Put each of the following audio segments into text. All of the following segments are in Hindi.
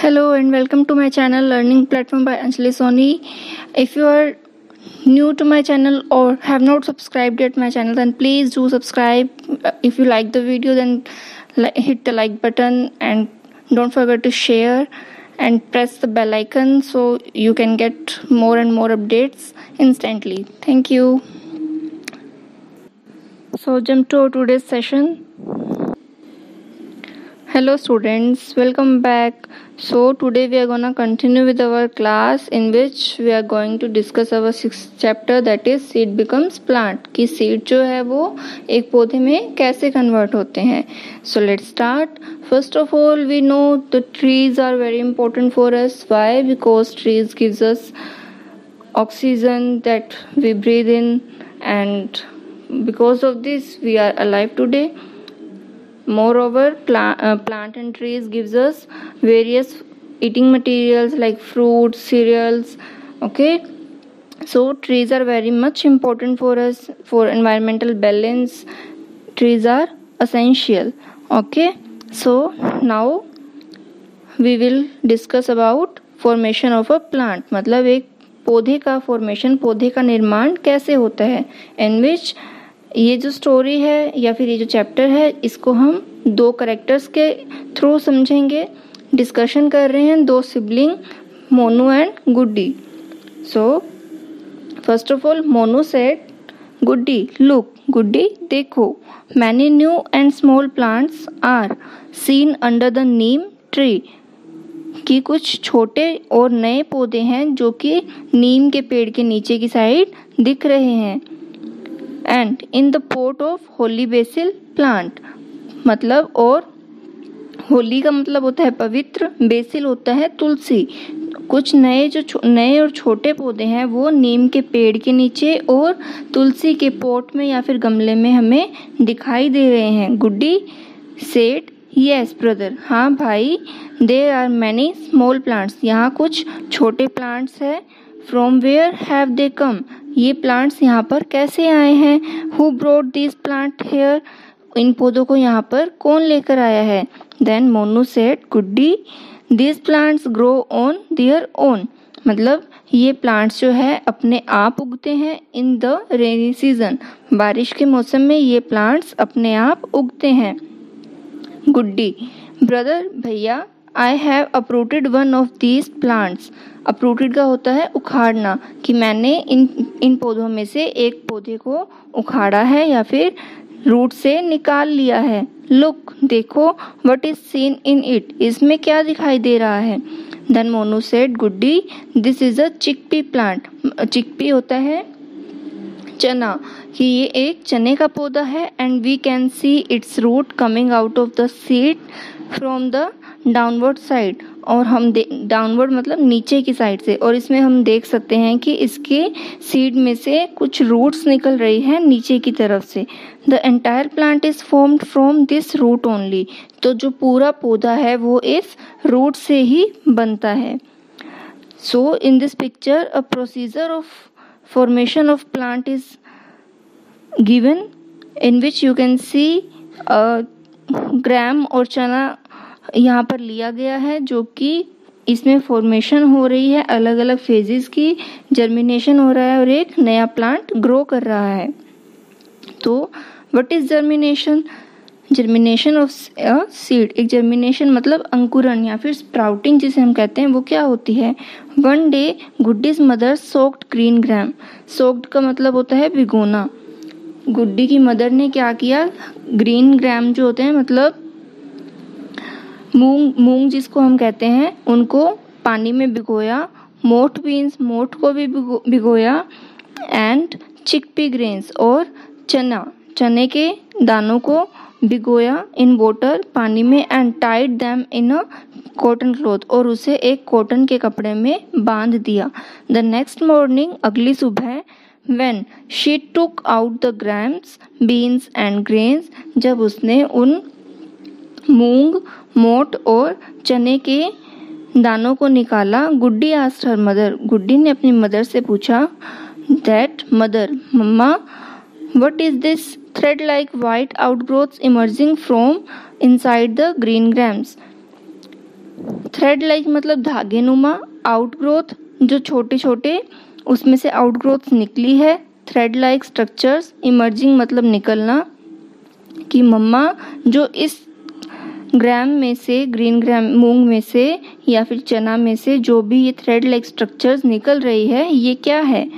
Hello and welcome to my channel Learning Platform by Anjali Soni. If you are new to my channel or have not subscribed yet my channel, then please do subscribe. If you like the video, then hit the like button and don't forget to share and press the bell icon so you can get more and more updates instantly. Thank you. So jump to today's session. Hello students, welcome back. So today we are gonna continue with our class in which we are going to discuss our 6th chapter, that is seed becomes plant. कि seed जो है वो एक पौधे में कैसे convert होते हैं. So let's start. First of all, we know the trees are very important for us. Why? Because trees gives us oxygen that we breathe in, and because of this we are alive today. Moreover, plant and trees gives us various eating materials like fruits, cereals. Okay, so trees are very much important for us for environmental balance. Trees are essential. Okay, so now we will discuss about formation of a plant. मतलब एक पौधे का formation, पौधे का निर्माण कैसे होता है, in which ये जो स्टोरी है या फिर ये जो चैप्टर है इसको हम दो करेक्टर्स के थ्रू समझेंगे. डिस्कशन कर रहे हैं दो sibling Monu and Guddi. So first of all Monu said Guddi look, Guddi देखो, many new and small plants are seen under the neem tree, कि कुछ छोटे और नए पौधे हैं जो कि नीम के पेड़ के नीचे की साइड दिख रहे हैं. And in the pot of holy basil plant, मतलब और होली का मतलब होता है पवित्र, बेसिल होता है तुलसी. कुछ नए जो नए और छोटे पौधे हैं वो नीम के पेड़ के नीचे और तुलसी के पोट में या फिर गमले में हमें दिखाई दे रहे हैं. गुड्डी सेड यस ब्रदर, हाँ भाई, there are many small plants, यहाँ कुछ छोटे प्लांट्स हैं. From where have they come, ये प्लांट्स यहाँ पर कैसे आए हैं. Who brought this plant here, इन पौधों को यहाँ पर कौन लेकर आया है. Then Monu said Guddi this plants grow on their own, मतलब ये प्लांट्स जो है अपने आप उगते हैं. इन द रेनी सीजन, बारिश के मौसम में ये प्लांट्स अपने आप उगते हैं. गुड्डी ब्रदर भैया, I have uprooted one of these plants, uprooted का होता है उखाड़ना, कि मैंने इन पौधों में से एक पौधे को उखाड़ा है या फिर रूट से निकाल लिया है. लुक देखो, what is seen in it, इसमें क्या दिखाई दे रहा है. Then Monu said Guddi this is a chickpea plant, chickpea होता है चना, कि ये एक चने का पौधा है. And we can see its root coming out of the seed from the downward side, और हम डाउनवर्ड मतलब नीचे की साइड से, और इसमें हम देख सकते हैं कि इसके सीड में से कुछ रूट्स निकल रही हैं नीचे की तरफ से. The entire plant is formed from this root only, तो जो पूरा पौधा है वो इस रूट से ही बनता है. So in this picture a procedure of formation of plant is given, in which you can see ग्राम और चना यहाँ पर लिया गया है, जो कि इसमें फॉर्मेशन हो रही है अलग अलग फेजेस की, जर्मिनेशन हो रहा है और एक नया प्लांट ग्रो कर रहा है. तो what is germination, germination of seed, एक जर्मिनेशन मतलब अंकुरण या फिर स्प्राउटिंग जिसे हम कहते हैं, वो क्या होती है. One day Guddi's mother soaked green gram, soaked का मतलब होता है भिगोना. गुड्डी की मदर ने क्या किया, ग्रीन ग्राम जो होते हैं मतलब मूंग जिसको हम कहते हैं, उनको पानी में भिगोया. मोठ बीन्स, मोठ को भी भिगोया. एंड चिकपी ग्रेन्स, और चने के दानों को भिगोया इन वाटर, पानी में. And tied them in a cotton cloth, और उसे एक कॉटन के कपड़े में बांध दिया. द नेक्स्ट मॉर्निंग, अगली सुबह, when she took out the grams beans and grains, जब उसने उन मूंग, मोठ और चने के दानों को निकाला. गुड्डी आस्क्ड हर मदर, गुड्डी ने अपनी मदर से पूछा. That mother, mamma, what is this thread like white outgrowths emerging from inside the green grams, thread like मतलब धागे नुमा, आउटग्रोथ जो छोटे छोटे उसमें से आउटग्रोथ निकली है, थ्रेड लाइक स्ट्रक्चर्स, इमर्जिंग मतलब निकलना, कि मम्मा जो इस ग्राम में से, ग्रीन ग्राम मूंग में से या फिर चना में से जो भी ये थ्रेड लाइक स्ट्रक्चर्स निकल रही है ये क्या है।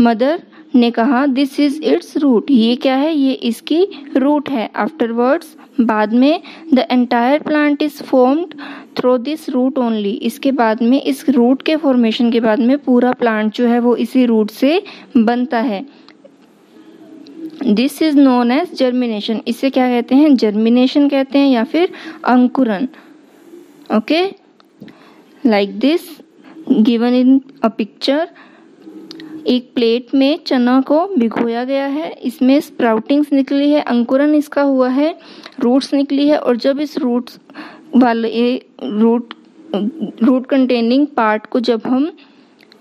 मदर ने कहा दिस इज इट्स रूट, ये क्या है, ये इसकी रूट है। आफ्टरवर्ड्स बाद में the entire plant is formed through this root only, इसके बाद में इस रूट के फॉर्मेशन के बाद में पूरा प्लांट जो है वो इसी रूट से बनता है। This is known as germination, इसे क्या कहते हैं, जर्मिनेशन कहते हैं या फिर अंकुरन। Okay, like this given in a picture, एक प्लेट में चना को भिगोया गया है, इसमें स्प्राउटिंग्स निकली है, अंकुरन इसका हुआ है, रूट्स निकली है, और जब इस रूट्स वाले रूट कंटेनिंग पार्ट को जब हम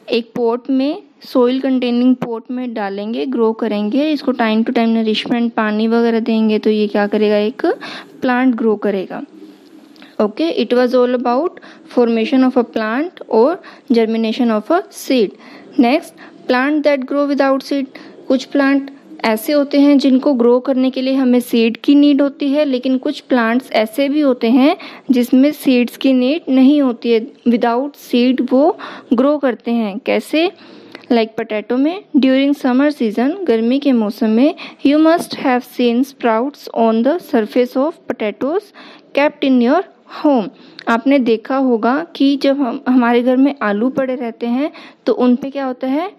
एक पॉट में, सोइल कंटेनिंग पॉट में डालेंगे, ग्रो करेंगे, इसको टाइम टू टाइम नरिशमेंट पानी वगैरह देंगे तो ये क्या करेगा, एक प्लांट ग्रो करेगा। Okay, it was all about formation of a plant और germination of a seed. Next, plant that grow without seed, कुछ प्लांट ऐसे होते हैं जिनको ग्रो करने के लिए हमें सीड की नीड होती है, लेकिन कुछ प्लांट्स ऐसे भी होते हैं जिसमें सीड्स की नीड नहीं होती है, विदाउट सीड वो ग्रो करते हैं। कैसे, लाइक पोटैटो में ड्यूरिंग समर सीजन, गर्मी के मौसम में, you must have seen sprouts on the surface of potatoes kept in your home, आपने देखा होगा कि जब हमारे घर में आलू पड़े रहते हैं तो उन पे क्या होता है,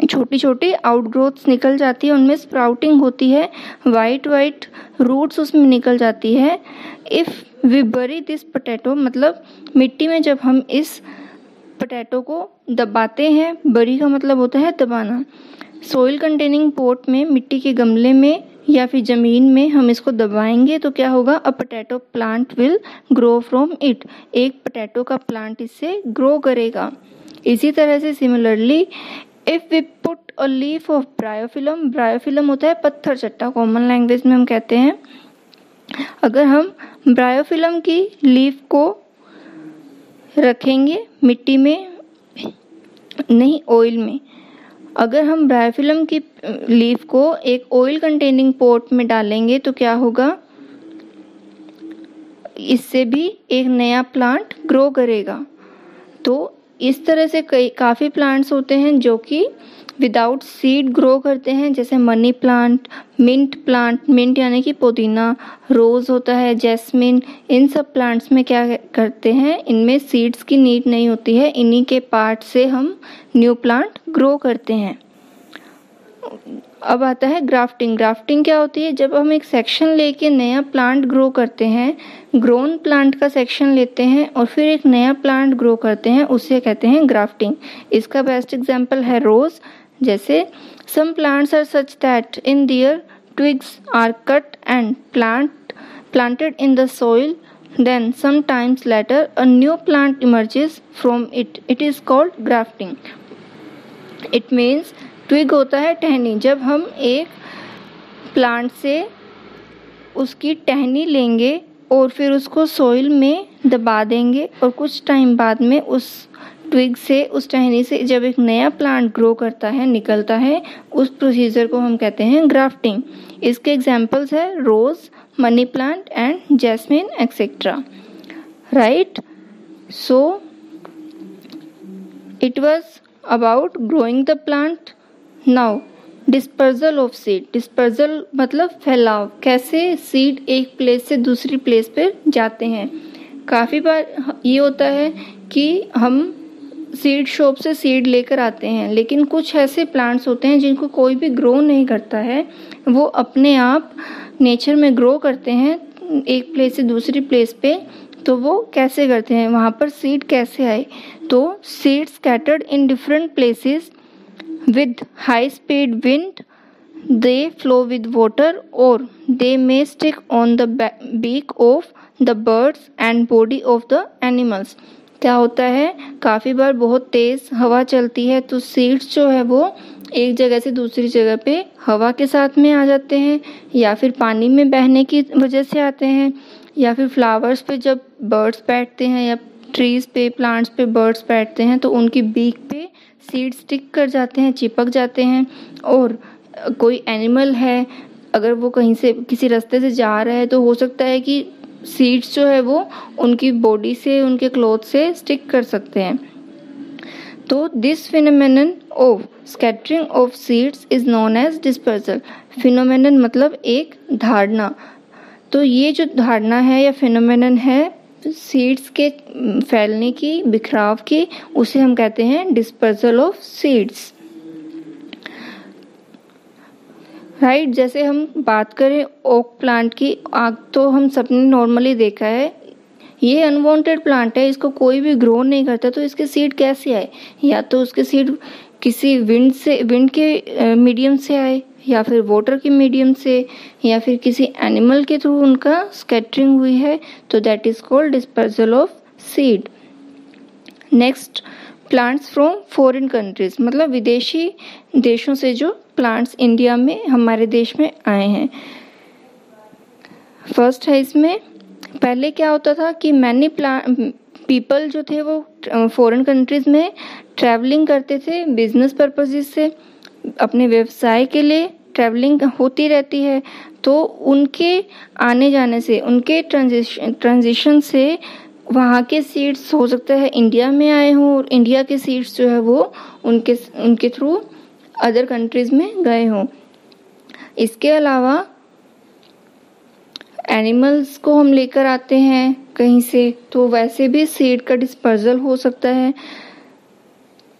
छोटी छोटी आउटग्रोथ्स निकल जाती है, उनमें स्प्राउटिंग होती है, वाइट वाइट रूट्स उसमें निकल जाती है। इफ़ वी बरी दिस पोटैटो, मतलब मिट्टी में जब हम इस पोटैटो को दबाते हैं, बरी का मतलब होता है दबाना, सोइल कंटेनिंग पॉट में, मिट्टी के गमले में या फिर ज़मीन में हम इसको दबाएंगे तो क्या होगा, a potato plant will grow from it, एक पोटैटो का प्लांट इससे ग्रो करेगा। इसी तरह से similarly if we put a leaf of bryophyllum, bryophyllum होता है पत्थर चट्टा, कॉमन लैंग्वेज में हम कहते हैं, अगर हम ब्रायोफिलम की लीफ को रखेंगे मिट्टी में, नहीं ऑयल में, अगर हम ब्रायोफिलम की लीफ को एक ऑयल कंटेनिंग पॉट में डालेंगे तो क्या होगा, इससे भी एक नया प्लांट ग्रो करेगा। तो इस तरह से काफ़ी प्लांट्स होते हैं जो कि विदाउट सीड ग्रो करते हैं, जैसे money plant, mint plant, mint यानी कि पुदीना, रोज़ होता है, जैस्मिन, इन सब प्लांट्स में क्या करते हैं, इनमें सीड्स की नीड नहीं होती है, इन्हीं के पार्ट से हम न्यू प्लांट ग्रो करते हैं। अब आता है ग्राफ्टिंग। ग्राफ्टिंग क्या होती है, जब हम एक सेक्शन लेके नया प्लांट ग्रो करते हैं, ग्रोन प्लांट का सेक्शन लेते हैं और फिर एक नया प्लांट ग्रो करते हैं, उसे कहते हैं ग्राफ्टिंग। इसका बेस्ट एग्जांपल है रोज़। जैसे some plants are such that in their twigs are cut and planted in the soil, then sometimes later a new plant emerges from it. It is called grafting. It means twig होता है टहनी, जब हम एक प्लांट से उसकी टहनी लेंगे और फिर उसको सोइल में दबा देंगे और कुछ टाइम बाद में उस ट्विग से, उस टहनी से जब एक नया प्लांट ग्रो करता है, निकलता है, उस प्रोसीजर को हम कहते हैं ग्राफ्टिंग। इसके एग्जांपल्स है rose, money plant and jasmine etcetera. Right, so it was about growing the plant. Now dispersal of seed. Dispersal मतलब फैलाव, कैसे सीड एक प्लेस से दूसरी प्लेस पे जाते हैं। काफ़ी बार ये होता है कि हम सीड शॉप से सीड लेकर आते हैं, लेकिन कुछ ऐसे प्लांट्स होते हैं जिनको कोई भी ग्रो नहीं करता है, वो अपने आप नेचर में ग्रो करते हैं एक प्लेस से दूसरी प्लेस पे। तो वो कैसे करते हैं, वहाँ पर सीड कैसे आए, तो seed scattered in different places with high speed wind, they flow with water or they may stick on the beak of the birds and body of the animals। क्या होता है, काफ़ी बार बहुत तेज़ हवा चलती है तो सीड्स जो है वो एक जगह से दूसरी जगह पे हवा के साथ में आ जाते हैं, या फिर पानी में बहने की वजह से आते हैं, या फिर फ्लावर्स पे जब बर्ड्स बैठते हैं या ट्रीज़ पे, प्लांट्स पे बर्ड्स बैठते हैं तो उनकी बीक पे सीड स्टिक कर जाते हैं, चिपक जाते हैं। और कोई एनिमल है, अगर वो कहीं से किसी रास्ते से जा रहा है तो हो सकता है कि सीड्स जो है वो उनकी बॉडी से, उनके क्लॉथ से स्टिक कर सकते हैं। तो this phenomenon of scattering of seeds is known as dispersal. Phenomenon मतलब एक धारणा। तो ये जो धारणा है या फिनोमेनन है सीड्स के फैलने की, बिखराव की, उसे हम कहते हैं डिस्पर्सल ऑफ सीड्स। राइट, जैसे हम बात करें ओक प्लांट की, आग तो हम सबने नॉर्मली देखा है, ये अनवांटेड प्लांट है, इसको कोई भी ग्रो नहीं करता, तो इसके सीड कैसे आए? या तो उसके सीड किसी विंड के मीडियम से आए, या फिर वाटर के मीडियम से, या फिर किसी एनिमल के थ्रू उनका स्कैटरिंग हुई है, तो that is called dispersal of seed. Next, plants from foreign countries, मतलब विदेशी देशों से जो प्लांट्स इंडिया में, हमारे देश में आए हैं। फर्स्ट है इसमें, पहले क्या होता था कि मैनी पीपल जो थे वो फॉरेन कंट्रीज में ट्रैवलिंग करते थे बिजनेस पर्पसेस से, अपने व्यवसाय के लिए ट्रैवलिंग होती रहती है। तो उनके आने जाने से, उनके ट्रांजिशन से वहाँ के सीड्स हो सकता है इंडिया में आए हों, और इंडिया के सीड्स जो है वो उनके थ्रू अदर कंट्रीज में गए हों। इसके अलावा एनिमल्स को हम लेकर आते हैं कहीं से, तो वैसे भी सीड का डिस्पर्सल हो सकता है।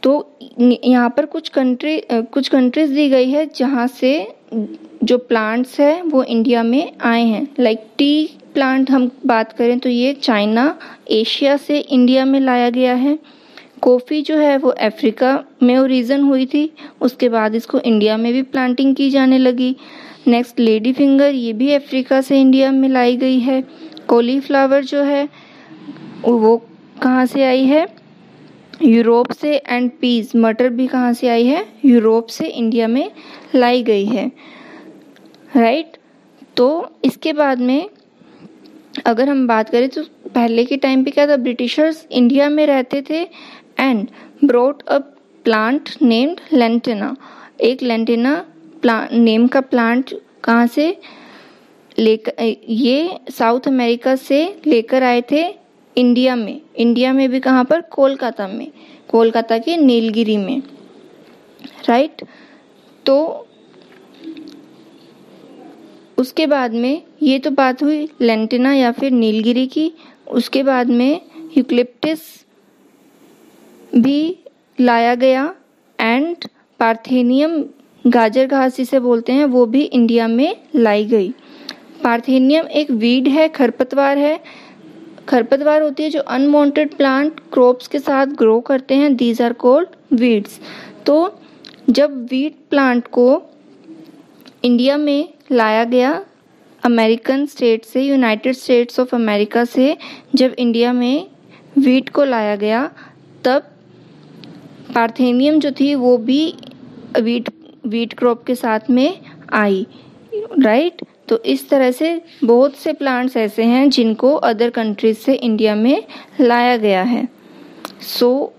तो यहाँ पर कुछ कंट्रीज दी गई है जहाँ से जो प्लांट्स है वो इंडिया में आए हैं। लाइक टी प्लांट हम बात करें तो ये चाइना, एशिया से इंडिया में लाया गया है। कॉफ़ी जो है वो अफ्रीका में ओरिजिन हुई थी, उसके बाद इसको इंडिया में भी प्लांटिंग की जाने लगी। नेक्स्ट, लेडी फिंगर, ये भी अफ्रीका से इंडिया में लाई गई है। कॉलीफ्लावर जो है वो कहाँ से आई है? यूरोप से। एंड पीस, मटर भी कहाँ से आई है? यूरोप से इंडिया में लाई गई है। राइट, तो इसके बाद में अगर हम बात करें तो पहले के टाइम पे क्या था, ब्रिटिशर्स इंडिया में रहते थे and brought a plant named Lantana. एक लेंटिना नेम का प्लांट कहाँ से लेकर, ये साउथ अमेरिका से लेकर आए थे इंडिया में। इंडिया में भी कहाँ पर? कोलकाता में, कोलकाता के नीलगिरी में। राइट, तो उसके बाद में ये तो बात हुई लेंटिना या फिर नीलगिरी की। उसके बाद में यूकलिप्टस भी लाया गया एंड पार्थेनियम, गाजर घास जिसे बोलते हैं, वो भी इंडिया में लाई गई। पार्थेनियम एक वीड है, खरपतवार है। खरपतवार होती है जो अनवांटेड प्लांट क्रॉप्स के साथ ग्रो करते हैं, दीज आर कॉल्ड वीड्स। तो जब वीड प्लांट को इंडिया में लाया गया अमेरिकन स्टेट से, यूनाइटेड स्टेट्स ऑफ अमेरिका से, जब इंडिया में वीट को लाया गया तब पार्थेनियम जो थी वो भी वीट क्रॉप के साथ में आई। राइट, तो इस तरह से बहुत से प्लांट्स ऐसे हैं जिनको अदर कंट्रीज से इंडिया में लाया गया है। So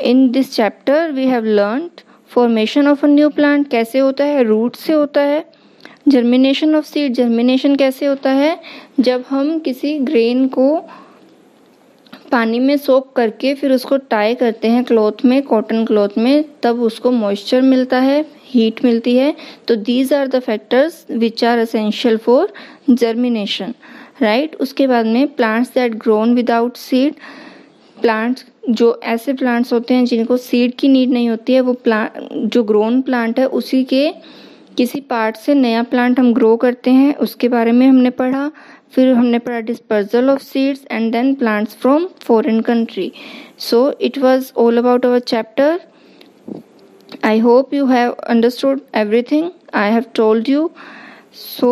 in this chapter we have learned formation of a new plant कैसे होता है, रूट से होता है। जर्मिनेशन ऑफ सीड, जर्मिनेशन कैसे होता है, जब हम किसी ग्रेन को पानी में सोक करके फिर उसको टाई करते हैं क्लॉथ में, कॉटन क्लॉथ में, तब उसको मॉइस्चर मिलता है, हीट मिलती है। तो these are the factors which are essential for germination. Right, उसके बाद में plants that grown without seed, plants जो ऐसे प्लांट्स होते हैं जिनको सीड की नीड नहीं होती है, वो जो ग्रोन प्लांट है उसी के किसी पार्ट से नया प्लांट हम ग्रो करते हैं, उसके बारे में हमने पढ़ा। फिर हमने पढ़ा dispersal of seeds and then plants from foreign country. So it was all about our chapter. I hope you have understood everything I have told you. So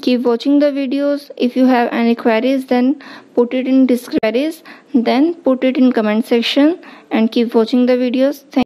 keep watching the videos. If you have any queries, then put it in comment section and keep watching the videos. Thank